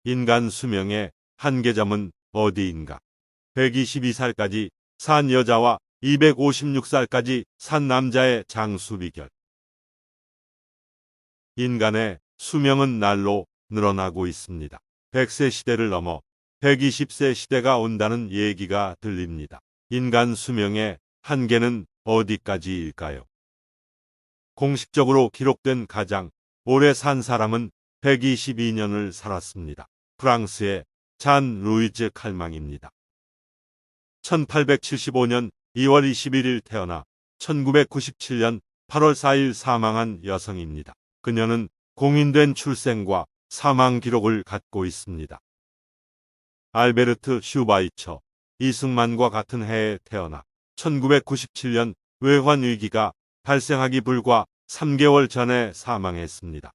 인간 수명의 한계점은 어디인가? 122살까지 산 여자와 256살까지 산 남자의 장수 비결. 인간의 수명은 날로 늘어나고 있습니다. 100세 시대를 넘어 120세 시대가 온다는 얘기가 들립니다. 인간 수명의 한계는 어디까지일까요? 공식적으로 기록된 가장 오래 산 사람은 122년을 살았습니다. 프랑스의 잔 루이즈 칼망입니다. 1875년 2월 21일 태어나 1997년 8월 4일 사망한 여성입니다. 그녀는 공인된 출생과 사망 기록을 갖고 있습니다. 알베르트 슈바이처, 이승만과 같은 해에 태어나 1997년 외환 위기가 발생하기 불과 3개월 전에 사망했습니다.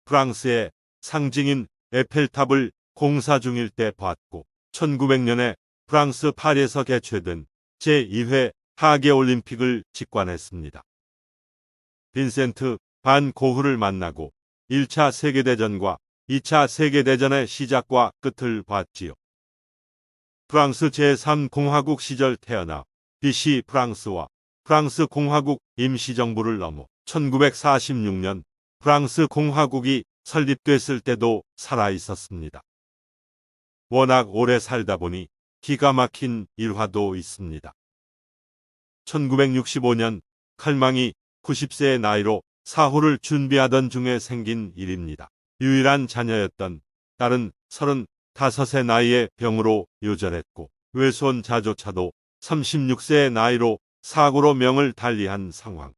프랑스의 상징인 에펠탑을 공사 중일 때 봤고 1900년에 프랑스 파리에서 개최된 제2회 하계올림픽을 직관했습니다. 빈센트 반 고흐를 만나고 1차 세계대전과 2차 세계대전의 시작과 끝을 봤지요. 프랑스 제3공화국 시절 태어나 비시 프랑스와 프랑스 공화국 임시정부를 넘어 1946년 프랑스 공화국이 설립됐을 때도 살아있었습니다. 워낙 오래 살다 보니 기가 막힌 일화도 있습니다. 1965년 칼망이 90세의 나이로 사후를 준비하던 중에 생긴 일입니다. 유일한 자녀였던 딸은 35세 나이에 병으로 요절했고 외손 자조차도 36세의 나이로 사고로 명을 달리한 상황.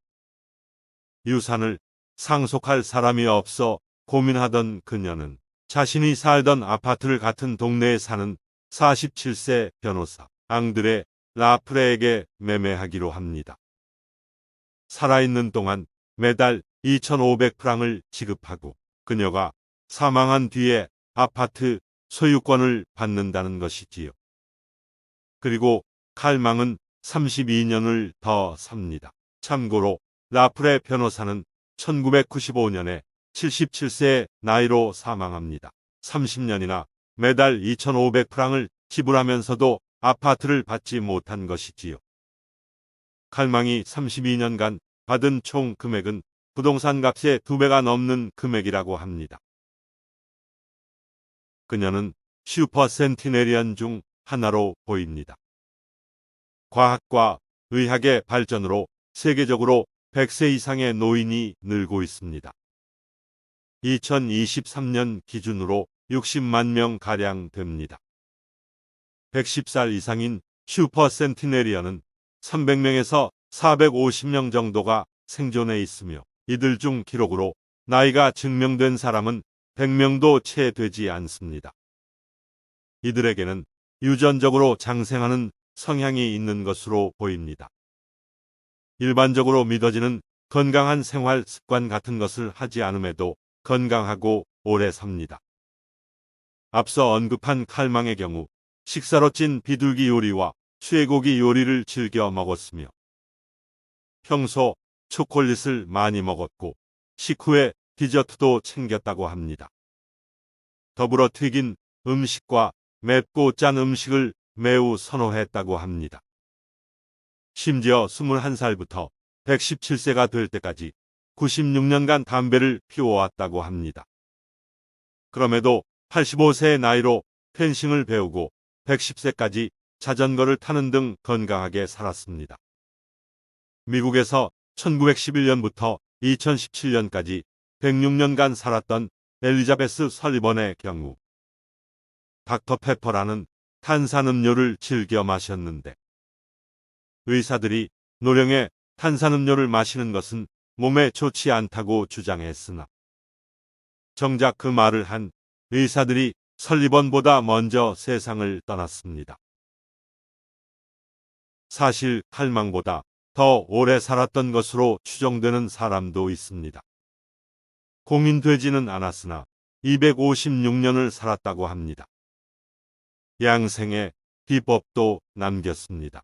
유산을 상속할 사람이 없어 고민하던 그녀는 자신이 살던 아파트를 같은 동네에 사는 47세 변호사 앙드레 라프레에게 매매하기로 합니다. 살아있는 동안 매달 2,500프랑을 지급하고 그녀가 사망한 뒤에 아파트 소유권을 받는다는 것이지요. 그리고 칼망은 32년을 더 삽니다. 참고로 라프레 변호사는 1995년에 77세의 나이로 사망합니다. 30년이나 매달 2,500프랑을 지불하면서도 아파트를 받지 못한 것이지요. 칼망이 32년간 받은 총 금액은 부동산 값의 2배가 넘는 금액이라고 합니다. 그녀는 슈퍼 센티네리언 중 하나로 보입니다. 과학과 의학의 발전으로 세계적으로 100세 이상의 노인이 늘고 있습니다. 2023년 기준으로 60만 명가량 됩니다. 110살 이상인 슈퍼 센티네리언은 300명에서 450명 정도가 생존해 있으며 이들 중 기록으로 나이가 증명된 사람은 100명도 채 되지 않습니다. 이들에게는 유전적으로 장생하는 성향이 있는 것으로 보입니다. 일반적으로 믿어지는 건강한 생활 습관 같은 것을 하지 않음에도 건강하고 오래 삽니다. 앞서 언급한 칼망의 경우 식사로 찐 비둘기 요리와 쇠고기 요리를 즐겨 먹었으며 평소 초콜릿을 많이 먹었고 식후에 디저트도 챙겼다고 합니다. 더불어 튀긴 음식과 맵고 짠 음식을 매우 선호했다고 합니다. 심지어 21살부터 117세가 될 때까지 96년간 담배를 피워왔다고 합니다. 그럼에도 85세의 나이로 펜싱을 배우고 110세까지 자전거를 타는 등 건강하게 살았습니다. 미국에서 1911년부터 2017년까지 106년간 살았던 엘리자베스 설리번의 경우 닥터페퍼라는 탄산음료를 즐겨 마셨는데 의사들이 노령에 탄산음료를 마시는 것은 몸에 좋지 않다고 주장했으나 정작 그 말을 한 의사들이 설리번보다 먼저 세상을 떠났습니다. 사실 칼망보다 더 오래 살았던 것으로 추정되는 사람도 있습니다. 공인되지는 않았으나 256년을 살았다고 합니다. 양생의 비법도 남겼습니다.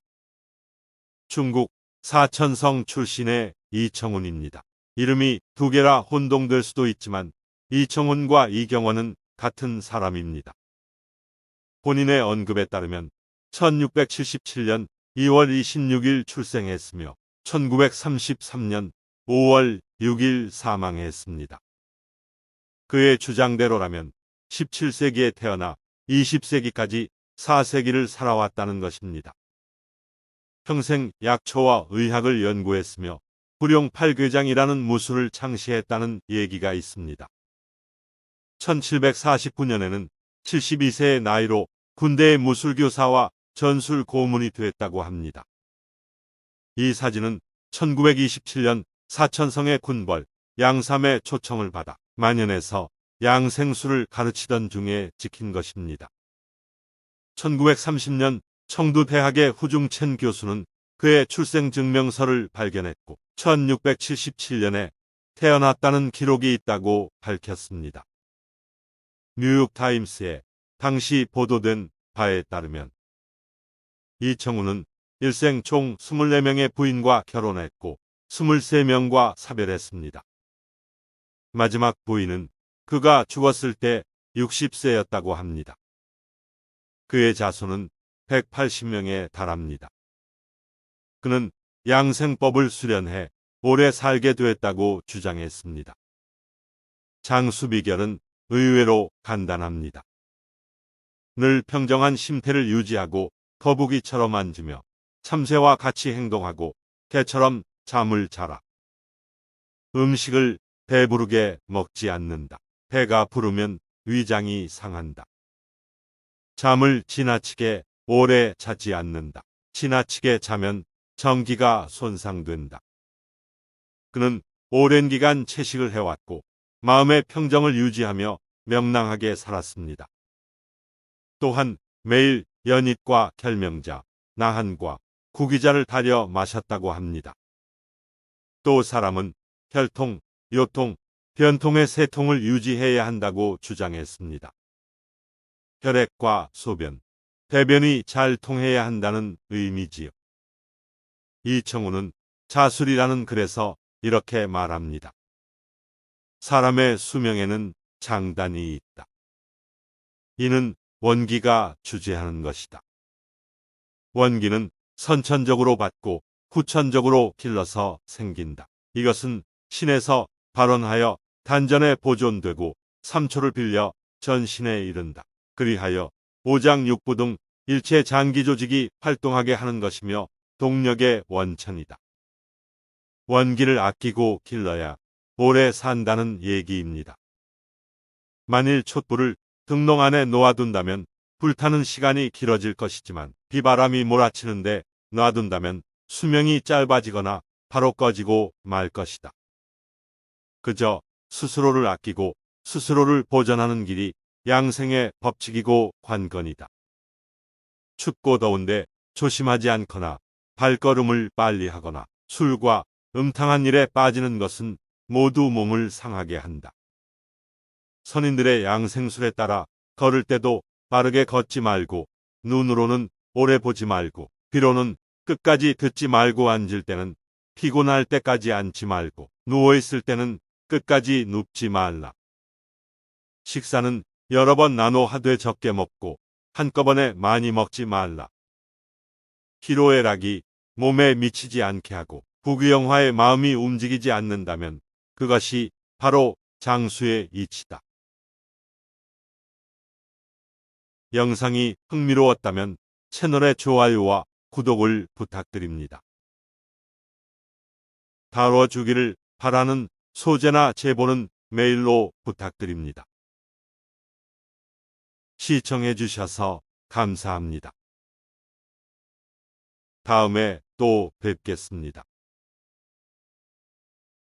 중국 사천성 출신의 이청훈입니다. 이름이 두 개라 혼동될 수도 있지만 이청훈과 이경원은 같은 사람입니다. 본인의 언급에 따르면 1677년 2월 26일 출생했으며 1933년 5월 6일 사망했습니다. 그의 주장대로라면 17세기에 태어나 20세기까지 4세기를 살아왔다는 것입니다. 평생 약초와 의학을 연구했으며 불용팔괴장이라는 무술을 창시했다는 얘기가 있습니다. 1749년에는 72세의 나이로 군대의 무술교사와 전술 고문이 됐다고 합니다. 이 사진은 1927년 사천성의 군벌 양삼의 초청을 받아 만연에서 양생술을 가르치던 중에 찍힌 것입니다. 1930년 청두대학의 후중첸 교수는 그의 출생증명서를 발견했고 1677년에 태어났다는 기록이 있다고 밝혔습니다. 뉴욕타임스에 당시 보도된 바에 따르면 이청우는 일생 총 24명의 부인과 결혼했고 23명과 사별했습니다. 마지막 부인은 그가 죽었을 때 60세였다고 합니다. 그의 자손은 180명에 달합니다. 그는 양생법을 수련해 오래 살게 되었다고 주장했습니다. 장수 비결은 의외로 간단합니다. 늘 평정한 심태를 유지하고 거북이처럼 앉으며 참새와 같이 행동하고 개처럼 잠을 자라. 음식을 배부르게 먹지 않는다. 배가 부르면 위장이 상한다. 잠을 지나치게 오래 자지 않는다. 지나치게 자면 정기가 손상된다. 그는 오랜 기간 채식을 해왔고 마음의 평정을 유지하며 명랑하게 살았습니다. 또한 매일 연잎과 결명자, 나한과 구기자를 달여 마셨다고 합니다. 또 사람은 혈통, 요통, 변통의 세 통을 유지해야 한다고 주장했습니다. 혈액과 소변, 대변이 잘 통해야 한다는 의미지요. 이청우는 자술이라는 글에서 이렇게 말합니다. 사람의 수명에는 장단이 있다. 이는 원기가 주재하는 것이다. 원기는 선천적으로 받고 후천적으로 길러서 생긴다. 이것은 신에서 발원하여 단전에 보존되고 3초를 빌려 전신에 이른다. 그리하여 오장육부 등 일체 장기 조직이 활동하게 하는 것이며 동력의 원천이다. 원기를 아끼고 길러야 오래 산다는 얘기입니다. 만일 촛불을 등롱 안에 놓아둔다면 불타는 시간이 길어질 것이지만 비바람이 몰아치는데 놔둔다면 수명이 짧아지거나 바로 꺼지고 말 것이다. 그저 스스로를 아끼고 스스로를 보존하는 길이 양생의 법칙이고 관건이다. 춥고 더운데 조심하지 않거나 발걸음을 빨리 하거나 술과 음탕한 일에 빠지는 것은 모두 몸을 상하게 한다. 선인들의 양생술에 따라 걸을 때도 빠르게 걷지 말고 눈으로는 오래 보지 말고 귀로는 끝까지 듣지 말고 앉을 때는 피곤할 때까지 앉지 말고 누워있을 때는 끝까지 눕지 말라. 식사는 여러 번 나눠 하되 적게 먹고 한꺼번에 많이 먹지 말라. 희로애락이 몸에 미치지 않게 하고 부귀영화의 마음이 움직이지 않는다면 그것이 바로 장수의 이치다. 영상이 흥미로웠다면 채널의 좋아요와 구독을 부탁드립니다. 다뤄주기를 바라는 소재나 제보는 메일로 부탁드립니다. 시청해 주셔서 감사합니다. 다음에 또 뵙겠습니다.